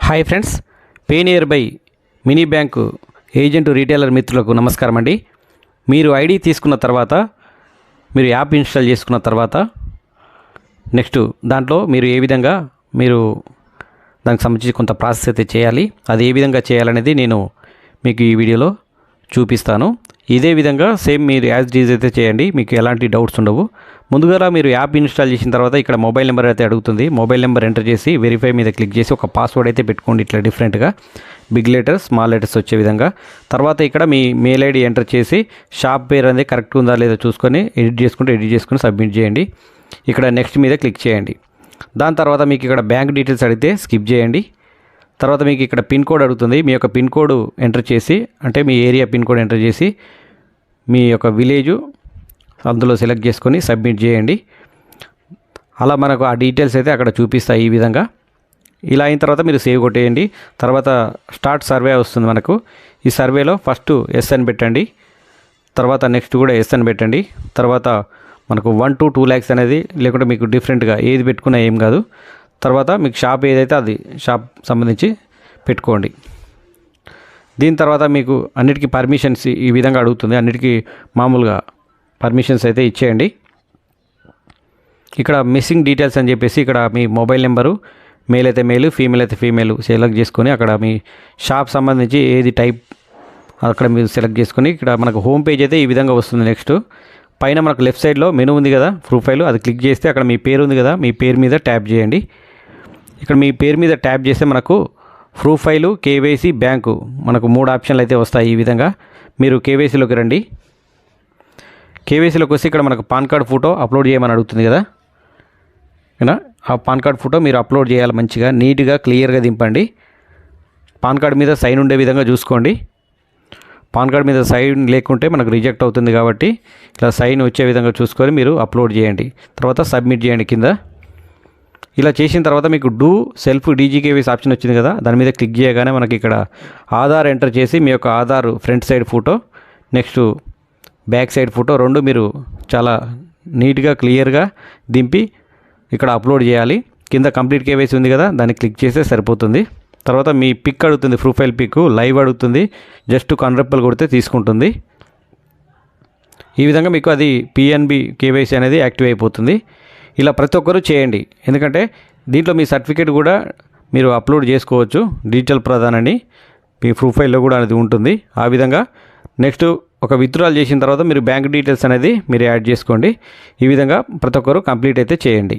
Hi friends, PayNearby mini bank agent retailer మిత్రులకు నమస్కారం అండి. మీరు ఐడి తీసుకున్న తర్వాత, మీరు యాప్ ఇన్స్టాల్ చేసుకున్న తర్వాత నెక్స్ట్ దాంట్లో మీరు ఏ విధంగా దానికి సంబంధించి కొంత ప్రాసెస్ అయితే చేయాలి. అది ఏ విధంగా చేయాలనేది నేను మీకు ఈ వీడియోలో చూపిస్తాను. ఇదే విధంగా సేమ్ మీరు యాజ్ డీజ్ అయితే చేయండి, మీకు ఎలాంటి డౌట్స్ ఉండవు. ముందుగా మీరు యాప్ ఇన్స్టాల్ చేసిన తర్వాత ఇక్కడ మొబైల్ నెంబర్ అయితే అడుగుతుంది. మొబైల్ నెంబర్ ఎంటర్ చేసి వెరిఫై మీద క్లిక్ చేసి ఒక పాస్వర్డ్ అయితే పెట్టుకోండి, ఇట్లా డిఫరెంట్గా బిగ్ లెటర్స్ స్మాల్ లెటర్స్ వచ్చే విధంగా. తర్వాత ఇక్కడ మీ మెయిల్ ఐడి ఎంటర్ చేసి షాప్ పేరు అనేది కరెక్ట్గా ఉందా లేదా చూసుకొని ఎడిట్ చేసుకుని సబ్మిట్ చేయండి. ఇక్కడ నెక్స్ట్ మీద క్లిక్ చేయండి. దాని తర్వాత మీకు ఇక్కడ బ్యాంక్ డీటెయిల్స్ అడిగితే స్కిప్ చేయండి. తర్వాత మీకు ఇక్కడ పిన్ కోడ్ అడుగుతుంది. మీ యొక్క పిన్ కోడ్ ఎంటర్ చేసి, అంటే మీ ఏరియా పిన్ కోడ్ ఎంటర్ చేసి మీ యొక్క విలేజు అందులో సెలెక్ట్ చేసుకొని సబ్మిట్ చేయండి. అలా మనకు ఆ డీటెయిల్స్ అయితే అక్కడ చూపిస్తాయి ఈ విధంగా. ఇలా అయిన తర్వాత మీరు సేవ్ కొట్టేయండి. తర్వాత స్టార్ట్ సర్వే వస్తుంది మనకు. ఈ సర్వేలో ఫస్ట్ ఎస్ అని పెట్టండి, తర్వాత నెక్స్ట్ కూడా ఎస్ అని పెట్టండి. తర్వాత మనకు 1 to 2 lakhs అనేది, లేకుంటే మీకు డిఫరెంట్గా ఏది పెట్టుకున్నా ఏం కాదు. తర్వాత మీకు షాప్ ఏదైతే అది షాప్ సంబంధించి పెట్టుకోండి. దీని తర్వాత మీకు అన్నిటికీ పర్మిషన్స్ ఈ విధంగా అడుగుతుంది. అన్నిటికీ మామూలుగా పర్మిషన్స్ అయితే ఇచ్చేయండి. ఇక్కడ మిస్సింగ్ డీటెయిల్స్ అని చెప్పేసి ఇక్కడ మీ మొబైల్ నెంబరు, మేల్ అయితే మేలు, ఫీమేల్ అయితే ఫీమేల్ సెలెక్ట్ చేసుకొని అక్కడ మీ షాప్ సంబంధించి ఏది టైప్ అక్కడ మీరు సెలెక్ట్ చేసుకొని ఇక్కడ మనకు హోమ్ పేజ్ అయితే ఈ విధంగా వస్తుంది. నెక్స్ట్ పైన మనకు లెఫ్ట్ సైడ్లో మెనూ ఉంది కదా, ప్రొఫైల్, అది క్లిక్ చేస్తే అక్కడ మీ పేరు ఉంది కదా, మీ పేరు మీద ట్యాప్ చేయండి. ఇక్కడ మీ పేరు మీద ట్యాప్ చేస్తే మనకు ప్రొఫైలు, కేవైసీ, బ్యాంకు మనకు 3 ఆప్షన్లు అయితే వస్తాయి. ఈ విధంగా మీరు కేవైసీలోకి రండి. కేవైసీలోకి వస్తే ఇక్కడ మనకు పాన్ కార్డ్ ఫోటో అప్లోడ్ చేయమని అడుగుతుంది కదా. ఆ పాన్ కార్డ్ ఫోటో మీరు అప్లోడ్ చేయాలి, మంచిగా నీట్గా క్లియర్గా దింపండి. పాన్ కార్డ్ మీద సైన్ ఉండే విధంగా చూసుకోండి. పాన్ కార్డ్ మీద సైన్ లేకుంటే మనకు రిజెక్ట్ అవుతుంది కాబట్టి ఇలా సైన్ వచ్చే విధంగా చూసుకొని మీరు అప్లోడ్ చేయండి. తర్వాత సబ్మిట్ చేయండి కింద. ఇలా చేసిన తర్వాత మీకు డూ సెల్ఫ్ డీజీకేవైసీ ఆప్షన్ వచ్చింది కదా, దాని మీద క్లిక్ చేయగానే మనకి ఇక్కడ ఆధార్ ఎంటర్ చేసి మీ యొక్క Aadhaar front side photo, next back side photo రెండు మీరు చాలా నీట్గా క్లియర్గా దింపి ఇక్కడ అప్లోడ్ చేయాలి. కింద కంప్లీట్ కేవైసీ ఉంది కదా, దాన్ని క్లిక్ చేస్తే సరిపోతుంది. తర్వాత మీ పిక్ అడుగుతుంది, ప్రొఫైల్ పిక్ లైవ్ అడుగుతుంది, జస్ట్ కన్రెప్పలు కొడితే తీసుకుంటుంది. ఈ విధంగా మీకు అది పిఎన్బి కేవైసీ అనేది యాక్టివ్ అయిపోతుంది. ఇలా ప్రతి ఒక్కరూ చేయండి, ఎందుకంటే దీంట్లో మీ సర్టిఫికేట్ కూడా మీరు అప్లోడ్ చేసుకోవచ్చు. డిజిటల్ ప్రధాన్ అని మీ ప్రొఫైల్లో కూడా అది ఉంటుంది. ఆ విధంగా నెక్స్ట్ ఒక విత్డ్రాల్ చేసిన తర్వాత మీరు బ్యాంక్ డీటెయిల్స్ అనేది మీరు యాడ్ చేసుకోండి. ఈ విధంగా ప్రతి ఒక్కరూ కంప్లీట్ అయితే చేయండి.